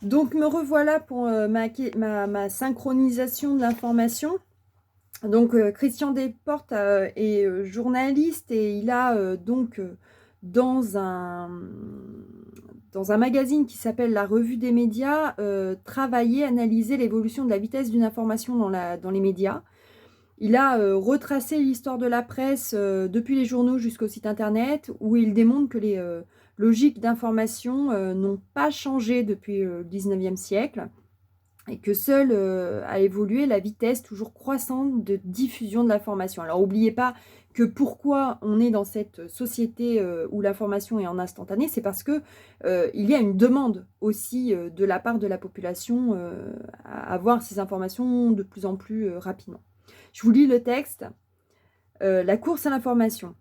Donc me revoilà pour ma synchronisation de l'information. Donc Christian Desportes est journaliste et il a dans un, dans un magazine qui s'appelle La Revue des médias travaillé, analysé l'évolution de la vitesse d'une information dans les médias. Il a retracé l'histoire de la presse depuis les journaux jusqu'au site internet où il démontre que les logiques d'information n'ont pas changé depuis le 19e siècle et que seule a évolué la vitesse toujours croissante de diffusion de l'information. Alors n'oubliez pas que pourquoi on est dans cette société où l'information est en instantané, c'est parce que il y a une demande aussi de la part de la population à avoir ces informations de plus en plus rapidement. Je vous lis le texte. La course à l'information.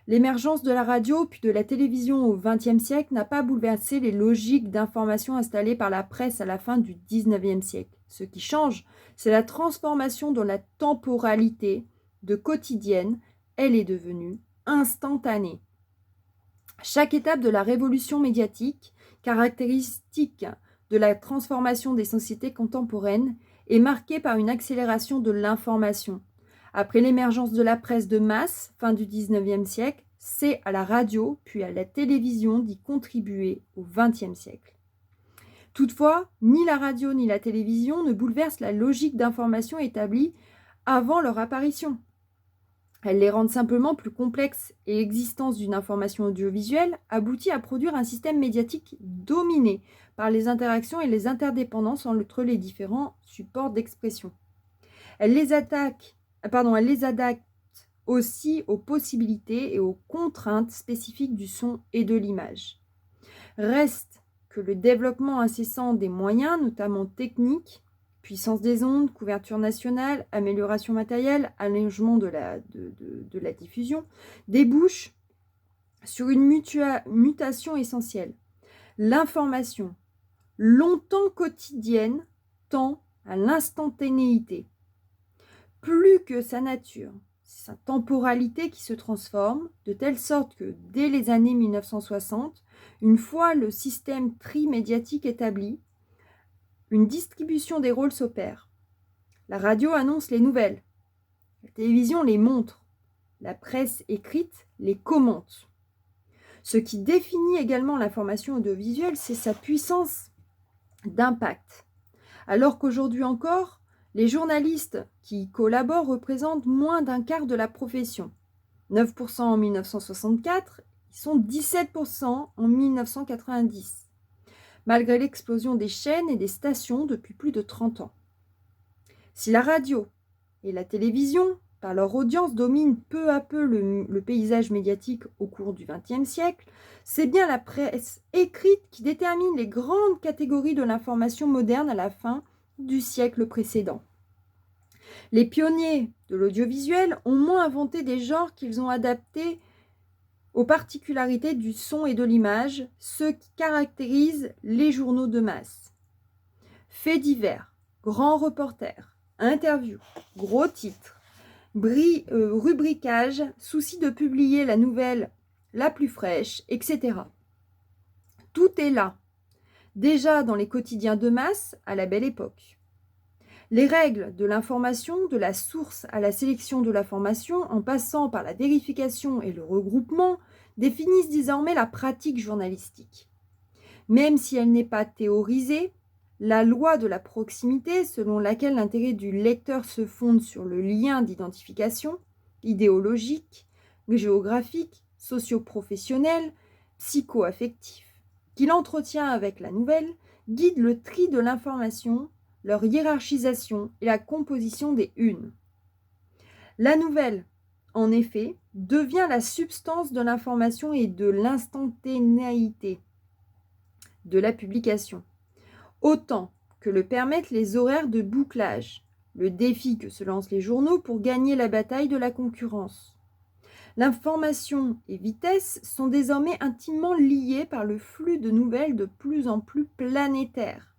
L'émergence de la radio puis de la télévision au XXe siècle n'a pas bouleversé les logiques d'information installées par la presse à la fin du XIXe siècle. Ce qui change, c'est la transformation de la temporalité de quotidienne. Elle est devenue instantanée. Chaque étape de la révolution médiatique, caractéristique de la transformation des sociétés contemporaines, est marquée par une accélération de l'information. Après l'émergence de la presse de masse, fin du XIXe siècle, c'est à la radio puis à la télévision d'y contribuer au XXe siècle. Toutefois, ni la radio ni la télévision ne bouleversent la logique d'information établie avant leur apparition. Elles les rendent simplement plus complexes et l'existence d'une information audiovisuelle aboutit à produire un système médiatique dominé par les interactions et les interdépendances entre les différents supports d'expression. Elles les adaptent aussi aux possibilités et aux contraintes spécifiques du son et de l'image. Reste que le développement incessant des moyens, notamment techniques, puissance des ondes, couverture nationale, amélioration matérielle, allègement de la diffusion, débouche sur une mutation essentielle. L'information, longtemps quotidienne, tend à l'instantanéité. Plus que sa nature, c'est sa temporalité qui se transforme, de telle sorte que dès les années 1960, une fois le système tri-médiatique établi, une distribution des rôles s'opère. La radio annonce les nouvelles, la télévision les montre, la presse écrite les commente. Ce qui définit également l'information audiovisuelle, c'est sa puissance d'impact. Alors qu'aujourd'hui encore, les journalistes qui y collaborent représentent moins d'un quart de la profession. 9% en 1964, ils sont 17% en 1990, malgré l'explosion des chaînes et des stations depuis plus de 30 ans. Si la radio et la télévision, par leur audience, dominent peu à peu le paysage médiatique au cours du XXe siècle, c'est bien la presse écrite qui détermine les grandes catégories de l'information moderne à la fin du siècle précédent. Les pionniers de l'audiovisuel ont moins inventé des genres qu'ils ont adaptés aux particularités du son et de l'image, ce qui caractérise les journaux de masse. Faits divers, grands reporters, interviews, gros titres, rubricage, souci de publier la nouvelle la plus fraîche, etc. Tout est là, déjà dans les quotidiens de masse à la belle époque. Les règles de l'information, de la source à la sélection de l'information, en passant par la vérification et le regroupement, définissent désormais la pratique journalistique. Même si elle n'est pas théorisée, la loi de la proximité, selon laquelle l'intérêt du lecteur se fonde sur le lien d'identification, idéologique, géographique, socio-professionnel, psycho-affectif, qu'il entretient avec la nouvelle, guide le tri de l'information, leur hiérarchisation et la composition des unes. La nouvelle, en effet, devient la substance de l'information et de l'instantanéité de la publication, autant que le permettent les horaires de bouclage, le défi que se lancent les journaux pour gagner la bataille de la concurrence. L'information et vitesse sont désormais intimement liées par le flux de nouvelles de plus en plus planétaire.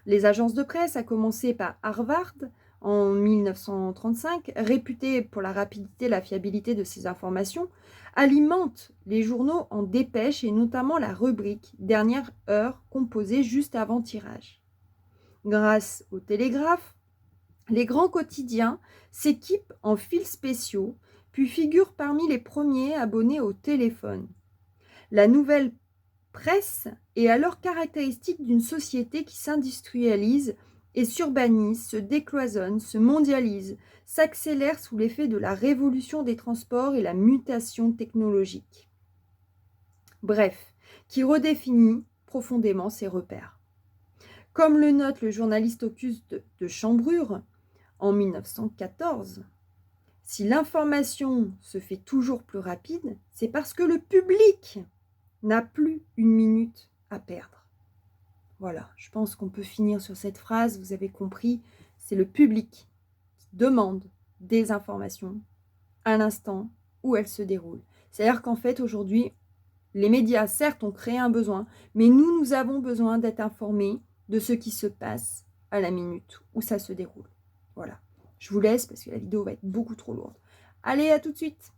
Les agences de presse, à commencer par Harvard, en 1935, réputé pour la rapidité et la fiabilité de ses informations, alimente les journaux en dépêches et notamment la rubrique « Dernière heure » composée juste avant tirage. Grâce au télégraphe, les grands quotidiens s'équipent en fils spéciaux, puis figurent parmi les premiers abonnés au téléphone. La nouvelle presse est alors caractéristique d'une société qui s'industrialise et s'urbanise, se décloisonne, se mondialise, s'accélère sous l'effet de la révolution des transports et la mutation technologique. Bref, qui redéfinit profondément ses repères. Comme le note le journaliste Auguste de Chambrure en 1914, si l'information se fait toujours plus rapide, c'est parce que le public n'a plus une minute à perdre. Voilà, je pense qu'on peut finir sur cette phrase, vous avez compris, c'est le public qui demande des informations à l'instant où elles se déroulent. C'est-à-dire qu'en fait, aujourd'hui, les médias, certes, ont créé un besoin, mais nous avons besoin d'être informés de ce qui se passe à la minute où ça se déroule. Voilà, je vous laisse parce que la vidéo va être beaucoup trop lourde. Allez, à tout de suite!